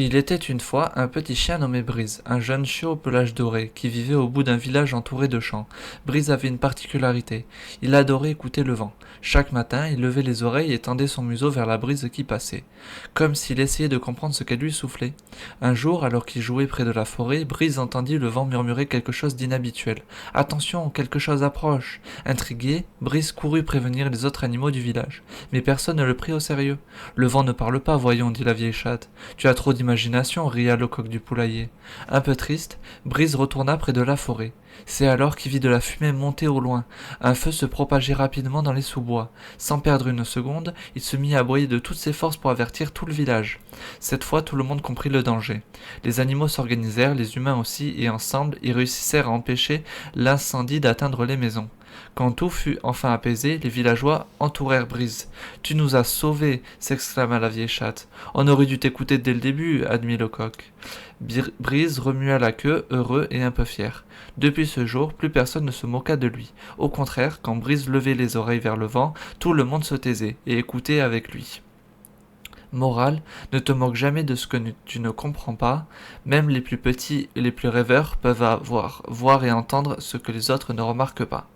Il était une fois un petit chien nommé Brise, un jeune chiot au pelage doré, qui vivait au bout d'un village entouré de champs. Brise avait une particularité, il adorait écouter le vent. Chaque matin, il levait les oreilles et tendait son museau vers la brise qui passait, comme s'il essayait de comprendre ce qu'elle lui soufflait. Un jour, alors qu'il jouait près de la forêt, Brise entendit le vent murmurer quelque chose d'inhabituel. Attention, quelque chose approche. Intrigué, Brise courut prévenir les autres animaux du village. Mais personne ne le prit au sérieux. Le vent ne parle pas, voyons, dit la vieille chatte. Tu as trop d'imagination, ria le coq du poulailler. Un peu triste, Brise retourna près de la forêt. C'est alors qu'il vit de la fumée monter au loin. Un feu se propageait rapidement dans les sous-bois. Sans perdre une seconde, il se mit à aboyer de toutes ses forces pour avertir tout le village. Cette fois, tout le monde comprit le danger. Les animaux s'organisèrent, les humains aussi, et ensemble, ils réussissèrent à empêcher l'incendie d'atteindre les maisons. Quand tout fut enfin apaisé, les villageois entourèrent Brise. Tu nous as sauvés, s'exclama la vieille chatte. On aurait dû t'écouter dès le début, admit le coq. Brise remua la queue, heureux et un peu fier. Depuis ce jour, plus personne ne se moqua de lui. Au contraire, quand Brise levait les oreilles vers le vent, tout le monde se taisait et écoutait avec lui. Morale, ne te moque jamais de ce que tu ne comprends pas. Même les plus petits et les plus rêveurs peuvent voir et entendre ce que les autres ne remarquent pas.